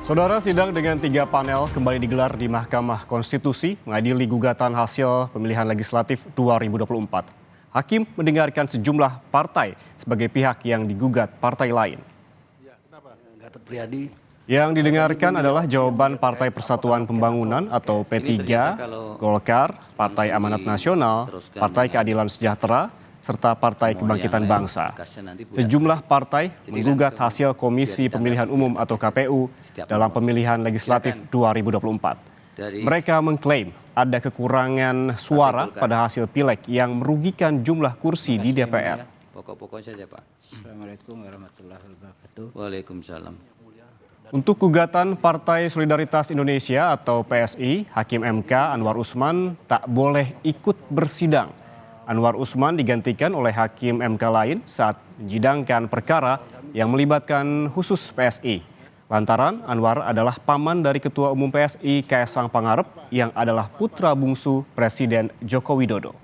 Saudara, sidang dengan 3 panel kembali digelar di Mahkamah Konstitusi mengadili gugatan hasil pemilihan legislatif 2024. Hakim mendengarkan sejumlah partai sebagai pihak yang digugat partai lain. Yang didengarkan adalah jawaban Partai Persatuan Pembangunan atau P3, Golkar, Partai Amanat Nasional, Partai Keadilan Sejahtera, serta Partai Kebangkitan Bangsa. Sejumlah partai menggugat hasil Komisi Pemilihan Umum atau KPU dalam pemilihan legislatif 2024. Mereka mengklaim ada kekurangan suara pada hasil pileg yang merugikan jumlah kursi di DPR. Pokok-pokok saja, Pak. Assalamualaikum warahmatullahi wabarakatuh. Waalaikumsalam. Untuk gugatan Partai Solidaritas Indonesia atau PSI, Hakim MK Anwar Usman tak boleh ikut bersidang. Anwar Usman digantikan oleh Hakim MK lain saat menyidangkan perkara yang melibatkan khusus PSI. Lantaran Anwar adalah paman dari Ketua Umum PSI Kaesang Pangarep yang adalah putra bungsu Presiden Joko Widodo.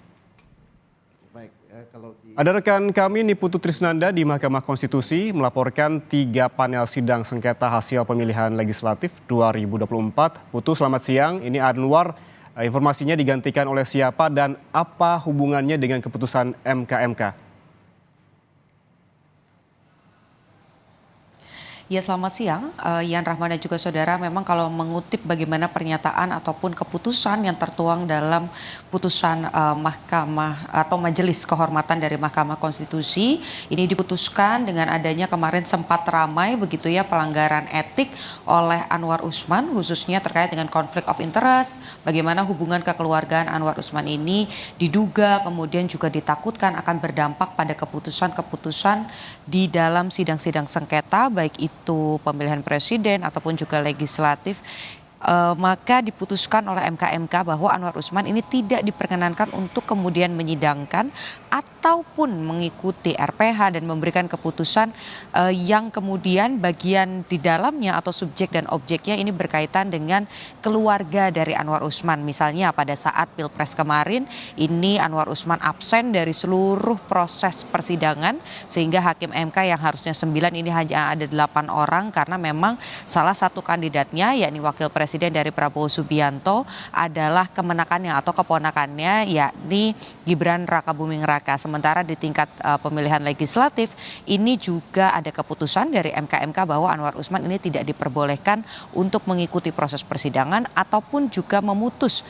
Ada rekan kami Niputu Trisnanda di Mahkamah Konstitusi melaporkan 3 panel sidang sengketa hasil pemilihan legislatif 2024. Putu, selamat siang. Ini Anwar. Informasinya digantikan oleh siapa dan apa hubungannya dengan keputusan MK? Ya, selamat siang, Yan Rahman dan juga saudara. Memang kalau mengutip bagaimana pernyataan ataupun keputusan yang tertuang dalam putusan Mahkamah atau Majelis Kehormatan dari Mahkamah Konstitusi, ini diputuskan dengan adanya kemarin sempat ramai begitu ya pelanggaran etik oleh Anwar Usman, khususnya terkait dengan konflik of interest, bagaimana hubungan kekeluargaan Anwar Usman ini diduga kemudian juga ditakutkan akan berdampak pada keputusan-keputusan di dalam sidang-sidang sengketa, baik itu pemilihan presiden ataupun juga legislatif. Maka diputuskan oleh MK bahwa Anwar Usman ini tidak diperkenankan untuk kemudian menyidangkan ataupun mengikuti RPH dan memberikan keputusan yang kemudian bagian di dalamnya atau subjek dan objeknya ini berkaitan dengan keluarga dari Anwar Usman. Misalnya pada saat Pilpres kemarin ini Anwar Usman absen dari seluruh proses persidangan sehingga Hakim MK yang harusnya 9 ini hanya ada 8 orang karena memang salah satu kandidatnya yakni Wakil Presiden dari Prabowo Subianto adalah kemenakannya atau keponakannya yakni Gibran Rakabuming Raka. Sementara di tingkat pemilihan legislatif ini juga ada keputusan dari MK bahwa Anwar Usman ini tidak diperbolehkan untuk mengikuti proses persidangan ataupun juga memutus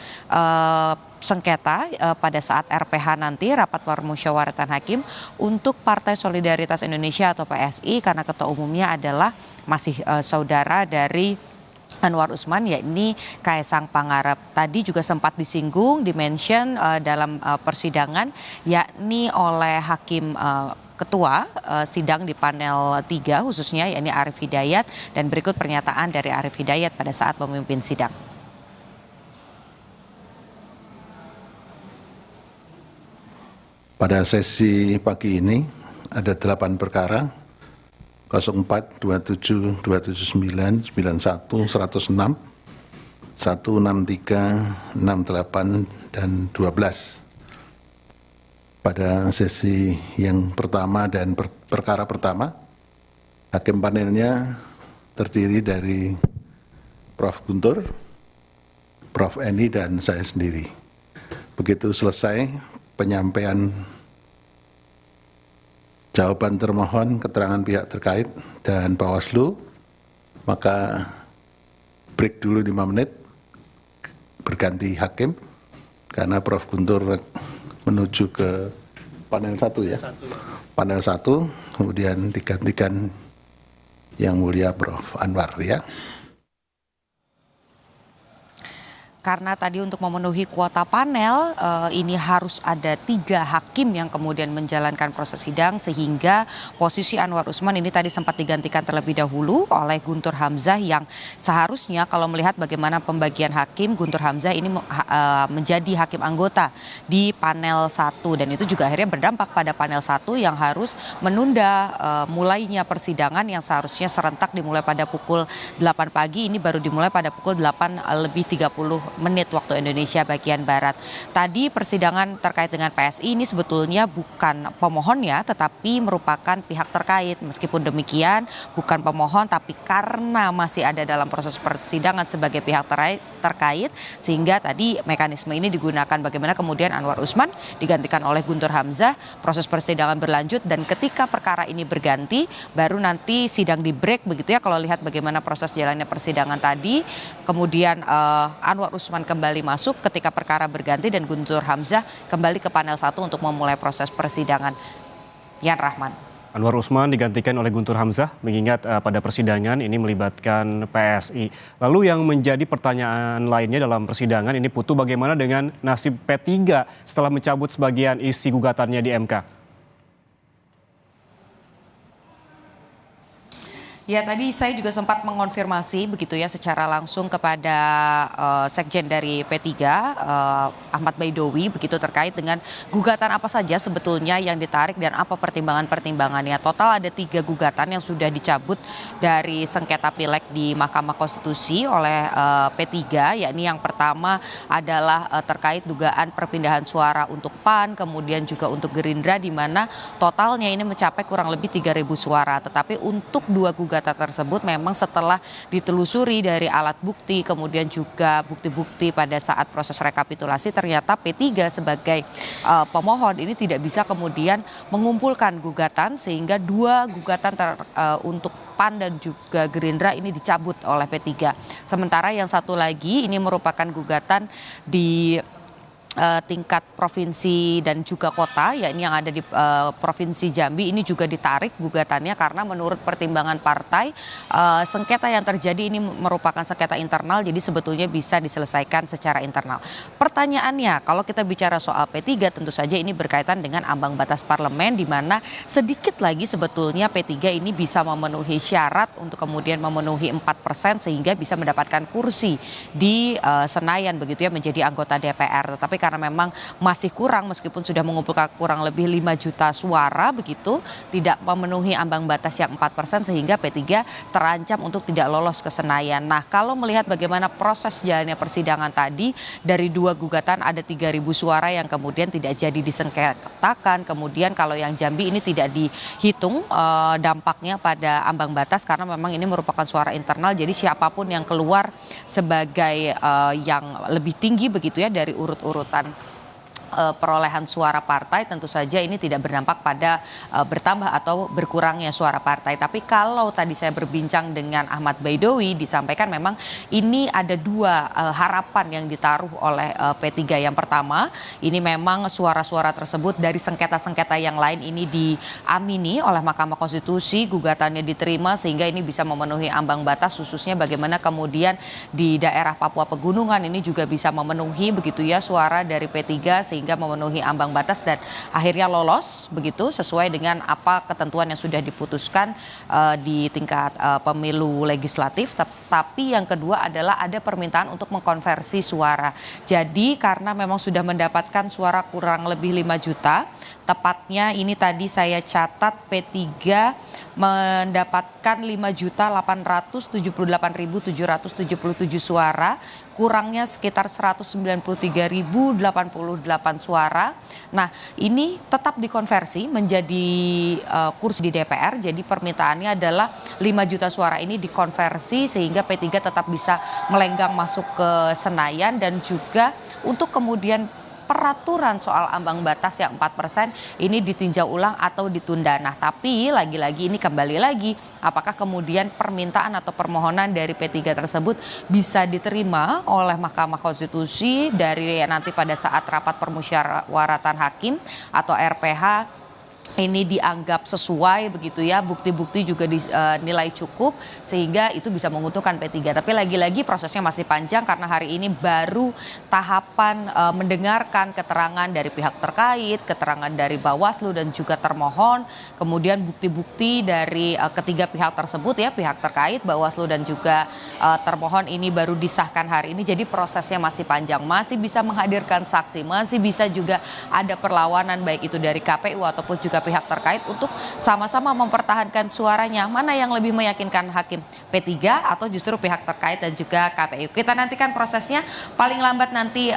sengketa pada saat RPH nanti, rapat permusyawaratan hakim untuk Partai Solidaritas Indonesia atau PSI, karena ketua umumnya adalah masih saudara dari Anwar Usman yakni Kaesang Pangarep. Tadi juga sempat disinggung, dimention dalam persidangan yakni oleh hakim ketua sidang di panel 3 khususnya yakni Arief Hidayat, dan berikut pernyataan dari Arief Hidayat pada saat memimpin sidang. Pada sesi pagi ini ada 8 perkara 04, 27, 279, 91, 106, 163, 68, dan 12. Pada sesi yang pertama dan perkara pertama, hakim panelnya terdiri dari Prof. Guntur, Prof. Eni, dan saya sendiri. Begitu selesai penyampaian jawaban termohon, keterangan pihak terkait, dan Bawaslu, maka break dulu 5 menit, berganti hakim, karena Prof. Guntur menuju ke panel 1 ya. Panel 1, kemudian digantikan Yang Mulia Prof. Anwar ya. Karena tadi untuk memenuhi kuota panel ini harus ada 3 hakim yang kemudian menjalankan proses sidang, sehingga posisi Anwar Usman ini tadi sempat digantikan terlebih dahulu oleh Guntur Hamzah yang seharusnya kalau melihat bagaimana pembagian hakim, Guntur Hamzah ini menjadi hakim anggota di panel 1, dan itu juga akhirnya berdampak pada panel 1 yang harus menunda mulainya persidangan yang seharusnya serentak dimulai pada pukul 8 pagi, ini baru dimulai pada pukul 8 lebih 30 menit waktu Indonesia bagian Barat. Tadi persidangan terkait dengan PSI ini sebetulnya bukan pemohonnya tetapi merupakan pihak terkait. Meskipun demikian bukan pemohon tapi karena masih ada dalam proses persidangan sebagai pihak terkait sehingga tadi mekanisme ini digunakan bagaimana kemudian Anwar Usman digantikan oleh Guntur Hamzah, proses persidangan berlanjut dan ketika perkara ini berganti baru nanti sidang di break begitu ya kalau lihat bagaimana proses jalannya persidangan tadi. Kemudian Anwar Usman kembali masuk ketika perkara berganti dan Guntur Hamzah kembali ke panel 1 untuk memulai proses persidangan. Yan Rahman. Anwar Usman digantikan oleh Guntur Hamzah mengingat pada persidangan ini melibatkan PSI. Lalu yang menjadi pertanyaan lainnya dalam persidangan ini Putu, bagaimana dengan nasib P3 setelah mencabut sebagian isi gugatannya di MK? Ya tadi saya juga sempat mengonfirmasi begitu ya secara langsung kepada sekjen dari P3 Ahmad Baidowi begitu terkait dengan gugatan apa saja sebetulnya yang ditarik dan apa pertimbangan-pertimbangannya. Total ada 3 gugatan yang sudah dicabut dari sengketa pileg di Mahkamah Konstitusi oleh P3, yakni yang pertama adalah terkait dugaan perpindahan suara untuk PAN kemudian juga untuk Gerindra di mana totalnya ini mencapai kurang lebih 3.000 suara. Tetapi untuk 2 gugatan tersebut memang setelah ditelusuri dari alat bukti kemudian juga bukti-bukti pada saat proses rekapitulasi ternyata P3 sebagai pemohon ini tidak bisa kemudian mengumpulkan gugatan sehingga 2 gugatan untuk PAN dan juga Gerindra ini dicabut oleh P3. Sementara yang satu lagi ini merupakan gugatan di tingkat provinsi dan juga kota, yakni yang ada di Provinsi Jambi ini juga ditarik gugatannya karena menurut pertimbangan partai sengketa yang terjadi ini merupakan sengketa internal jadi sebetulnya bisa diselesaikan secara internal. Pertanyaannya kalau kita bicara soal P3 tentu saja ini berkaitan dengan ambang batas parlemen di mana sedikit lagi sebetulnya P3 ini bisa memenuhi syarat untuk kemudian memenuhi 4% sehingga bisa mendapatkan kursi di Senayan begitu ya menjadi anggota DPR. Tetapi karena memang masih kurang meskipun sudah mengumpulkan kurang lebih 5 juta suara begitu tidak memenuhi ambang batas yang 4% sehingga P3 terancam untuk tidak lolos ke Senayan. Nah kalau melihat bagaimana proses jalannya persidangan tadi dari 2 gugatan ada 3.000 suara yang kemudian tidak jadi disengketakan. Kemudian kalau yang Jambi ini tidak dihitung dampaknya pada ambang batas karena memang ini merupakan suara internal jadi siapapun yang keluar sebagai yang lebih tinggi begitu ya dari urut-urutan perolehan suara partai tentu saja ini tidak berdampak pada bertambah atau berkurangnya suara partai. Tapi kalau tadi saya berbincang dengan Ahmad Baidowi disampaikan memang ini ada 2 harapan yang ditaruh oleh P3. Yang pertama ini memang suara-suara tersebut dari sengketa-sengketa yang lain ini diamini oleh Mahkamah Konstitusi, gugatannya diterima sehingga ini bisa memenuhi ambang batas khususnya bagaimana kemudian di daerah Papua Pegunungan ini juga bisa memenuhi begitu ya suara dari P3 sehingga memenuhi ambang batas dan akhirnya lolos begitu sesuai dengan apa ketentuan yang sudah diputuskan di tingkat pemilu legislatif. Tapi yang kedua adalah ada permintaan untuk mengkonversi suara. Jadi karena memang sudah mendapatkan suara kurang lebih 5 juta, tepatnya ini tadi saya catat P3 mendapatkan 5.878.777 suara, kurangnya sekitar 193.088 suara. Nah, ini tetap dikonversi menjadi kursi di DPR. Jadi permintaannya adalah 5 juta suara ini dikonversi sehingga P3 tetap bisa melenggang masuk ke Senayan dan juga untuk kemudian peraturan soal ambang batas yang 4% ini ditinjau ulang atau ditunda. Nah, tapi lagi-lagi ini kembali lagi apakah kemudian permintaan atau permohonan dari P3 tersebut bisa diterima oleh Mahkamah Konstitusi dari nanti pada saat rapat permusyawaratan hakim atau RPH ini dianggap sesuai begitu ya, bukti-bukti juga dinilai cukup sehingga itu bisa menguntungkan P3. Tapi lagi-lagi prosesnya masih panjang karena hari ini baru tahapan mendengarkan keterangan dari pihak terkait, keterangan dari Bawaslu dan juga termohon, kemudian bukti-bukti dari ketiga pihak tersebut ya, pihak terkait, Bawaslu dan juga termohon ini baru disahkan hari ini. Jadi prosesnya masih panjang, masih bisa menghadirkan saksi, masih bisa juga ada perlawanan baik itu dari KPU ataupun juga juga pihak terkait untuk sama-sama mempertahankan suaranya. Mana yang lebih meyakinkan hakim, P3 atau justru pihak terkait dan juga KPU. Kita nantikan prosesnya, paling lambat nanti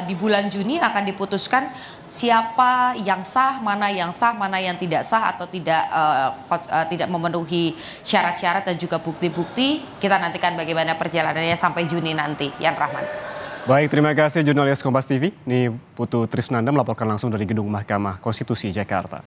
di bulan Juni akan diputuskan siapa yang sah, mana yang tidak sah atau tidak memenuhi syarat-syarat dan juga bukti-bukti. Kita nantikan bagaimana perjalanannya sampai Juni nanti. Yan Rahman. Baik, terima kasih jurnalis Kompas TV. Ini Putu Trisnanda melaporkan langsung dari Gedung Mahkamah Konstitusi Jakarta.